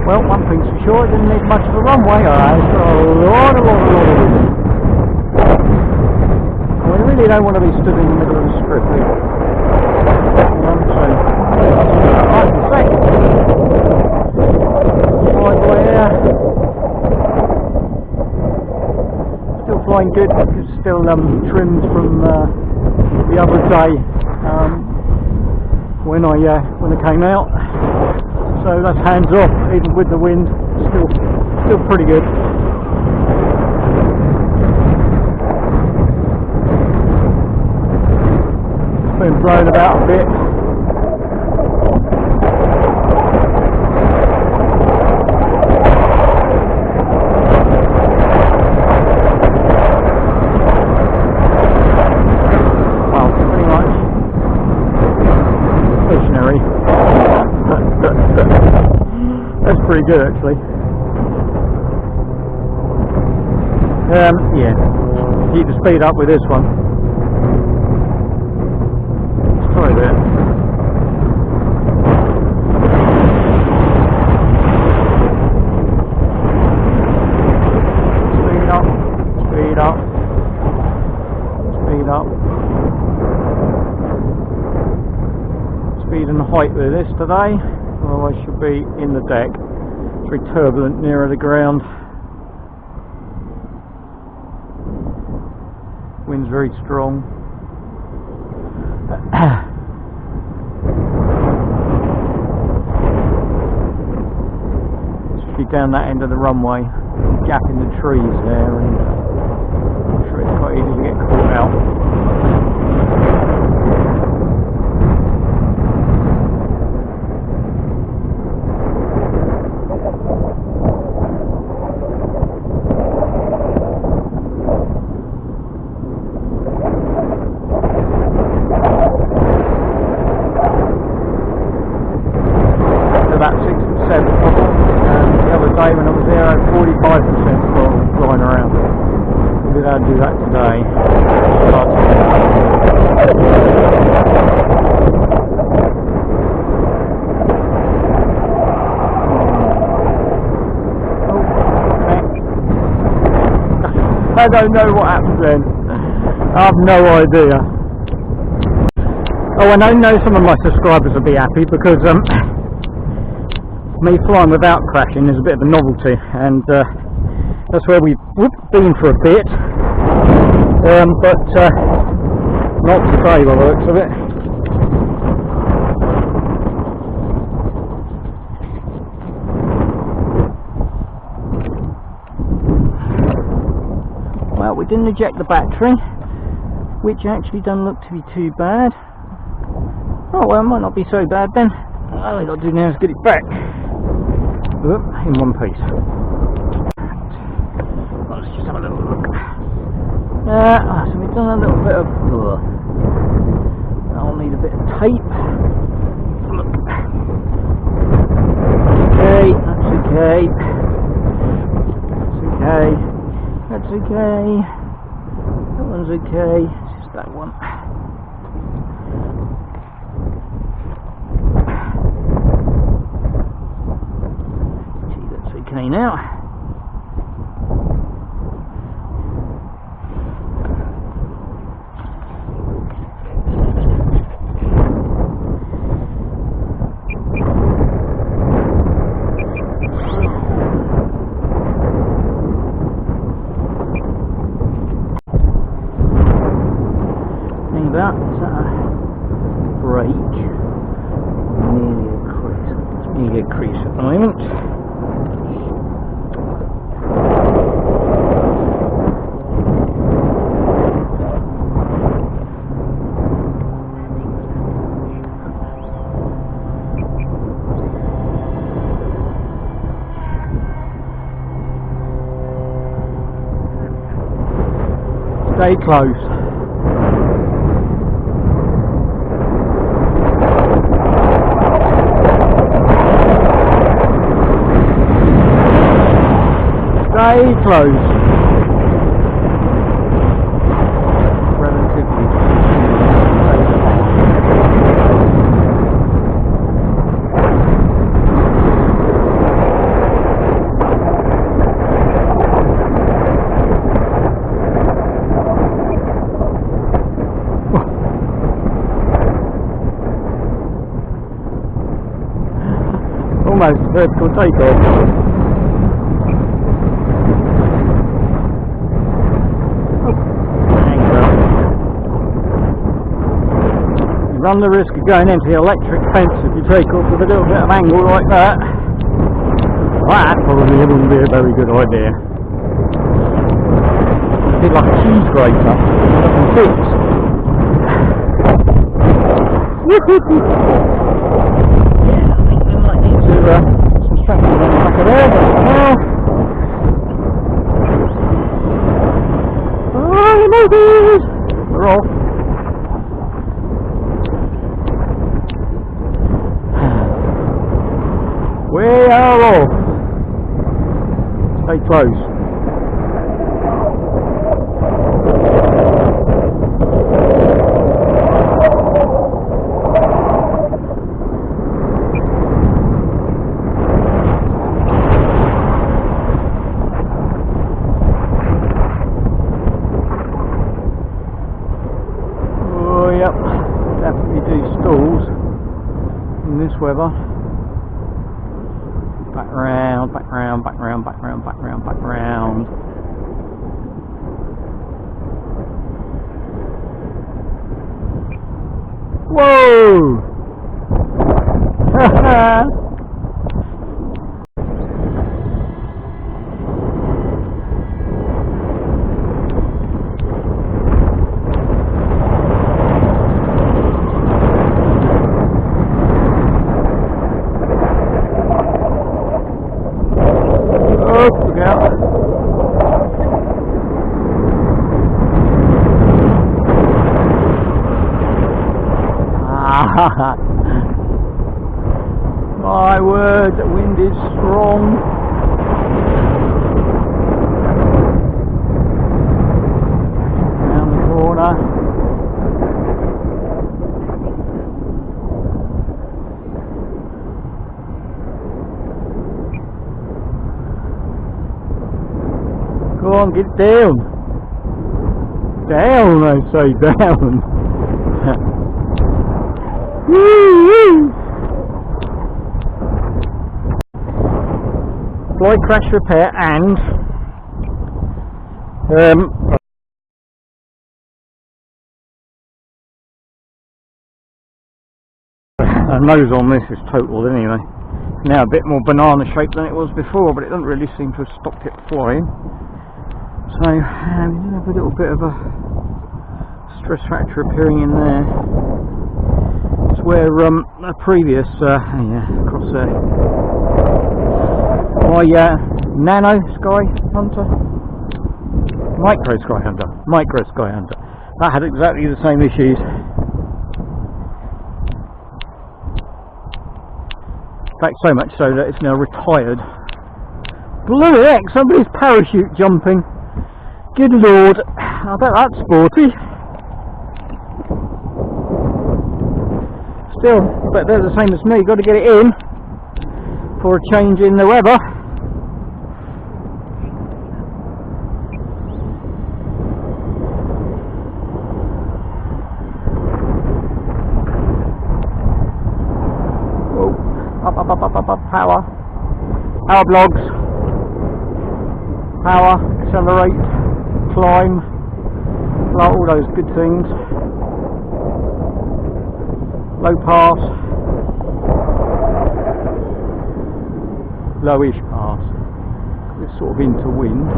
Well, one thing's for sure, it didn't need much of a runway. It's got a lot of wind. We really don't want to be stood in the middle of the strip here. Right in sec. Right boy here. Still flying good, it's still trimmed from the other day when I came out. So that's hands off, even with the wind, still pretty good. It's been blown about a bit. Well, pretty much stationary. That's pretty good actually. Yeah, keep the speed up with this one. Let's try that. Speed up, speed up, speed up. Speed and height with this today. Otherwise should be in the deck. It's very turbulent nearer the ground. Wind's very strong. Especially down that end of the runway, gap in the trees there, and I'm sure it's quite easy to get caught out. About 6 and 7 and the other day when I was there I had 45% flying around. We'll be able to do that today. I don't know what happens then. I have no idea. Oh, and I know some of my subscribers will be happy because me flying without crashing is a bit of a novelty, and that's where we've been for a bit, but not today by the looks of it. Well, we didn't eject the battery, which actually doesn't look to be too bad. Oh well, it might not be so bad then. All we got to do now is get it back in one piece. Well, let's just have a little look. So we've done a little bit of I'll need a bit of tape. Look. Okay, that's okay. That's okay. That's okay. That one's okay. It's just that one. Okay now. Think about is that a break? Nearly a crease. It's nearly a crease at the moment. Stay close. Stay close. Relatively. almost vertical takeoff. You run the risk of going into the electric fence if you take off with a little bit of angle like that. That probably wouldn't be a very good idea. A bit like a cheese grater. Yeah, I think we might need to some straps on the back of there. Oh, the motors! We're off. We are off. Stay close. Oh, yep. Definitely do stalls in this weather. Back round, back round, back round, back round, back round, back round. Whoa! Oh, look out. My word, the wind is strong. Round the corner. Go on, get down. Down, I say, down. Fly crash repair and the nose on this is totaled anyway. Now a bit more banana shaped than it was before, but it doesn't really seem to have stopped it flying. So we have a little bit of a stress fracture appearing in there. It's where a previous across there. My nano Skyhunter, micro Skyhunter, that had exactly the same issues. In fact, so much so that it's now retired. Bloody heck, somebody's parachute jumping. Good lord, I bet that's sporty. Still, I bet they're the same as me, got to get it in for a change in the weather. Up, power blocks, power, accelerate, climb, all those good things. Low pass, lowish pass. It's sort of into wind.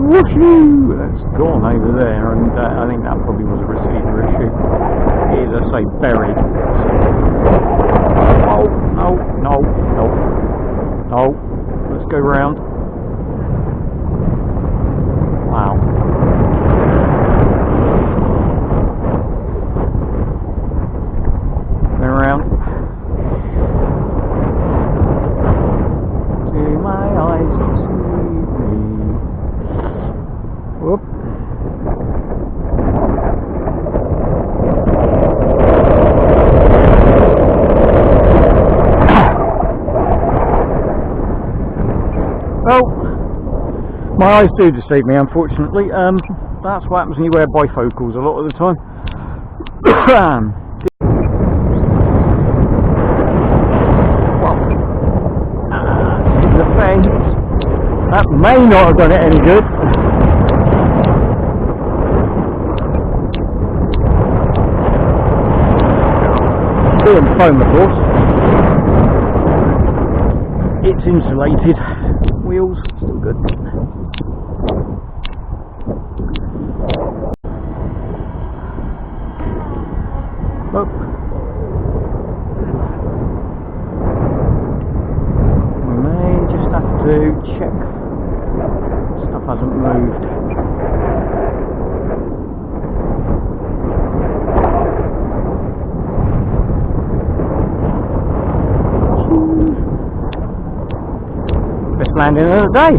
Woohoo! That's gone over there, and I think that probably was a receiver issue. It is, I say, buried. Oh, no. Let's go round. Wow. Go around. To my eyes to see me. Whoop. Well, my eyes do deceive me, unfortunately. That's what happens when you wear bifocals a lot of the time. The fence. That may not have done it any good. Being foam, of course. It's insulated. Wheels still good. Oh. We may just have to check stuff hasn't moved. Best landing of the day.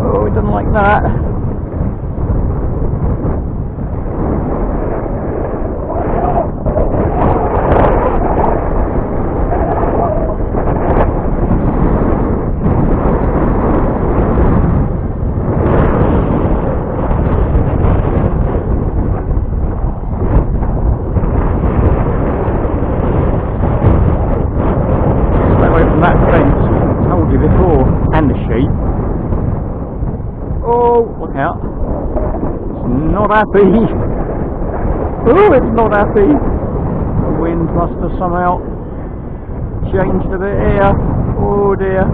Oh, it doesn't like that. That fence, I told you before, and the sheep. Oh, look out. It's not happy. Oh, it's not happy. The wind must have somehow changed a bit here. Oh dear.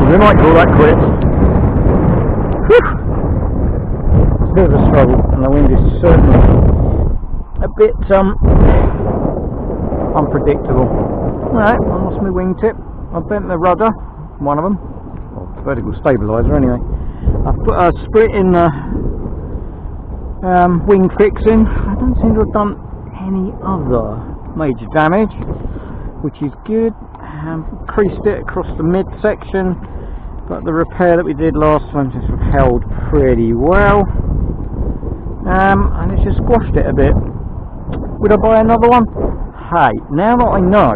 We might call that quits. Bit of a struggle, and the wind is certainly a bit unpredictable. Alright, I lost my wingtip. I bent the rudder, one of them, or vertical stabiliser anyway. I've put a split in the wing fixing. I don't seem to have done any other major damage, which is good. Creased it across the midsection, but the repair that we did last time just held pretty well. And it's just squashed it a bit. Would I buy another one? Hey, now that I know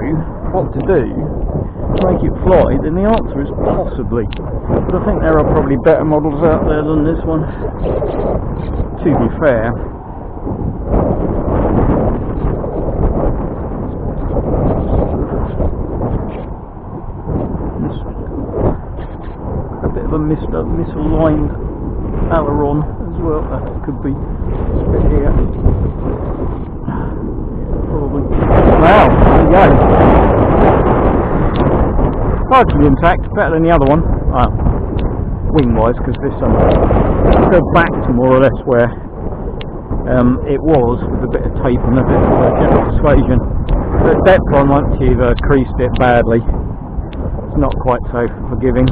what to do to make it fly, then the answer is possibly. But I think there are probably better models out there than this one, to be fair. A bit of a misaligned aileron as well. That could be this bit here. Probably. Wow, there you go. Largely intact, better than the other one. Wing wise, because this go back to more or less where it was, with a bit of tape and a bit of gentle persuasion. But depth on, once you've creased it badly, it's not quite so forgiving.